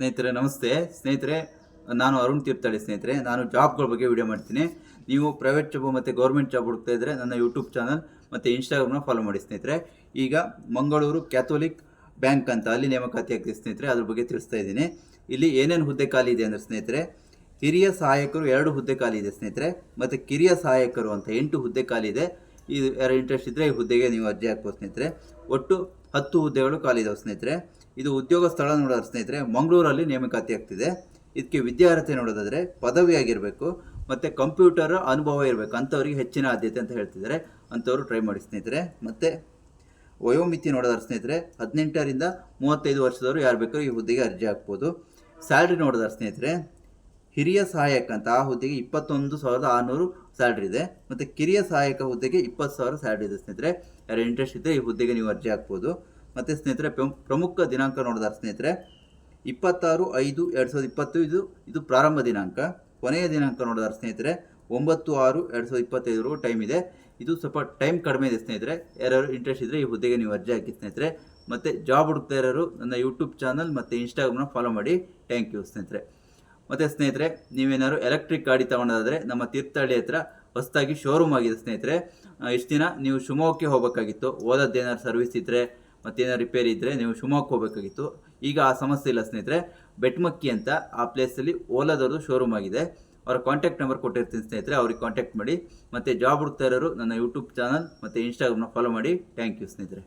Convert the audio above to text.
ಸ್ನೇಹಿತರೆ ನಮಸ್ತೆ. ಸ್ನೇಹಿತರೆ, ನಾನು ಅರುಣ್ ತೀರ್ಥಹಳ್ಳಿ. ಸ್ನೇಹಿತರೆ, ನಾನು ಜಾಬ್ಗಳ ಬಗ್ಗೆ ವಿಡಿಯೋ ಮಾಡ್ತೀನಿ. ನೀವು ಪ್ರೈವೇಟ್ ಜಾಬ್ ಮತ್ತು ಗೌರ್ಮೆಂಟ್ ಜಾಬ್ ಹುಡುಕ್ತಾ ಇದ್ದರೆ ನನ್ನ ಯೂಟ್ಯೂಬ್ ಚಾನಲ್ ಮತ್ತು ಇನ್ಸ್ಟಾಗ್ರಾಮ್ನ ಫಾಲೋ ಮಾಡಿ ಸ್ನೇಹಿತರೆ. ಈಗ ಮಂಗಳೂರು ಕ್ಯಾಥೋಲಿಕ್ ಬ್ಯಾಂಕ್ ಅಂತ ಅಲ್ಲಿ ನೇಮಕಾತಿ ಆಗ್ತಿದೆ ಸ್ನೇಹಿತರೆ, ಅದ್ರ ಬಗ್ಗೆ ತಿಳಿಸ್ತಾ ಇದ್ದೀನಿ. ಇಲ್ಲಿ ಏನೇನು ಹುದ್ದೆ ಖಾಲಿ ಇದೆ ಅಂದರೆ ಸ್ನೇಹಿತರೆ, ಹಿರಿಯ ಸಹಾಯಕರು 2 ಹುದ್ದೆ ಖಾಲಿ ಇದೆ ಸ್ನೇಹಿತರೆ, ಮತ್ತು ಕಿರಿಯ ಸಹಾಯಕರು ಅಂತ 8 ಹುದ್ದೆ ಖಾಲಿ ಇದೆ. ಇದು ಯಾರು ಇಂಟ್ರೆಸ್ಟ್ ಇದ್ದರೆ ಈ ಹುದ್ದೆಗೆ ನೀವು ಅರ್ಜಿ ಹಾಕ್ಬೋದು ಸ್ನೇಹಿತರೆ. ಒಟ್ಟು 10 ಹುದ್ದೆಗಳು ಖಾಲಿ ಇದಾವೆ ಸ್ನೇಹಿತರೆ. ಇದು ಉದ್ಯೋಗ ಸ್ಥಳ ನೋಡೋದ್ರೆ ಸ್ನೇಹಿತರೆ ಮಂಗಳೂರಲ್ಲಿ ನೇಮಕಾತಿ ಆಗ್ತಿದೆ. ಇದಕ್ಕೆ ವಿದ್ಯಾರ್ಹತೆ ನೋಡೋದಾದರೆ ಪದವಿ ಆಗಿರಬೇಕು ಮತ್ತು ಕಂಪ್ಯೂಟರ್ ಅನುಭವ ಇರಬೇಕು, ಅಂಥವ್ರಿಗೆ ಹೆಚ್ಚಿನ ಆದ್ಯತೆ ಅಂತ ಹೇಳ್ತಿದ್ದಾರೆ. ಅಂಥವ್ರು ಟ್ರೈ ಮಾಡಿ ಸ್ನೇಹಿತರೆ. ಮತ್ತು ವಯೋಮಿತಿ ನೋಡೋದಾದ್ರೆ ಸ್ನೇಹಿತರೆ 18ರಿಂದ 35 ವರ್ಷದವರು ಯಾರು ಬೇಕಾದ್ರೂ ಈ ಹುದ್ದೆಗೆ ಅರ್ಜಿ ಹಾಕ್ಬೋದು. ಸ್ಯಾಲ್ರಿ ನೋಡೋದಾದ್ರೆ ಸ್ನೇಹಿತರೆ, ಹಿರಿಯ ಸಹಾಯಕ ಅಂತ ಆ ಹುದ್ದೆಗೆ 21,600 ಸ್ಯಾಲ್ರಿ ಇದೆ, ಮತ್ತು ಕಿರಿಯ ಸಹಾಯಕ ಹುದ್ದೆಗೆ 20,000 ಸ್ಯಾಲ್ರಿ ಇದೆ ಸ್ನೇಹಿತರೆ. ಯಾರು ಇಂಟ್ರೆಸ್ಟ್ ಇದ್ದರೆ ಈ ಹುದ್ದೆಗೆ ನೀವು ಅರ್ಜಿ ಹಾಕ್ಬೋದು. ಮತ್ತು ಸ್ನೇಹಿತರೆ ಪ್ರಮುಖ ದಿನಾಂಕ ನೋಡಿದಾರೆ ಸ್ನೇಹಿತರೆ 26/5/2020 ಇದು ಪ್ರಾರಂಭ ದಿನಾಂಕ. ಕೊನೆಯ ದಿನಾಂಕ ನೋಡಿದಾರೆ ಸ್ನೇಹಿತರೆ 9/6/2025 ಟೈಮ್ ಇದೆ. ಇದು ಸ್ವಲ್ಪ ಟೈಮ್ ಕಡಿಮೆ ಇದೆ ಸ್ನೇಹಿತರೆ. ಯಾರು ಇಂಟ್ರೆಸ್ಟ್ ಇದ್ದರೆ ಈ ಹುದ್ದೆಗೆ ನೀವು ಅರ್ಜಿ ಹಾಕಿ ಸ್ನೇಹಿತರೆ. ಮತ್ತು ಜಾಬ್ ಹುಡುಕ್ತಾ ಇರೋರು ನನ್ನ ಯೂಟ್ಯೂಬ್ ಚಾನಲ್ ಮತ್ತು ಇನ್ಸ್ಟಾಗ್ರಾಮ್ನ ಫಾಲೋ ಮಾಡಿ. ಥ್ಯಾಂಕ್ ಯು ಸ್ನೇಹಿತರೆ. ಮತ್ತು ಸ್ನೇಹಿತರೆ, ನೀವೇನಾದ್ರು ಎಲೆಕ್ಟ್ರಿಕ್ ಗಾಡಿ ತೊಗೊಳೋದಾದರೆ ನಮ್ಮ ತೀರ್ಥಹಳ್ಳಿ ಹತ್ರ ಹೊಸದಾಗಿ ಶೋರೂಮ್ ಆಗಿದೆ ಸ್ನೇಹಿತರೆ. ಇಷ್ಟು ದಿನ ನೀವು ಶಿವಮೊಗ್ಗಕ್ಕೆ ಹೋಗಬೇಕಾಗಿತ್ತು, ಓದೋದೇನಾದ್ರು ಸರ್ವಿಸ್ ಇದ್ದರೆ ಮತ್ತೇನಾದ್ರು ರಿಪೇರಿ ಇದ್ದರೆ ನೀವು ಶಿವಮೊಗ್ಗಕ್ಕೆ ಹೋಗಬೇಕಾಗಿತ್ತು. ಈಗ ಆ ಸಮಸ್ಯೆ ಇಲ್ಲ ಸ್ನೇಹಿತರೆ. ಬೆಟ್ಮಕ್ಕಿ ಅಂತ ಆ ಪ್ಲೇಸಲ್ಲಿ ಓಲಾದವ್ರದ್ದು ಶೋರೂಮ್ ಆಗಿದೆ. ಅವರ ಕಾಂಟ್ಯಾಕ್ಟ್ ನಂಬರ್ ಕೊಟ್ಟಿರ್ತೀನಿ ಸ್ನೇಹಿತರೆ, ಅವ್ರಿಗೆ ಕಾಂಟ್ಯಾಕ್ಟ್ ಮಾಡಿ. ಮತ್ತು ಜಾಬ್ ಹುಡುಕ್ತಾ ಇರೋರು ನನ್ನ ಯೂಟ್ಯೂಬ್ ಚಾನಲ್ ಮತ್ತು ಇನ್ಸ್ಟಾಗ್ರಾಮ್ನ ಫಾಲೋ ಮಾಡಿ. ಥ್ಯಾಂಕ್ ಯು ಸ್ನೇಹಿತರೆ.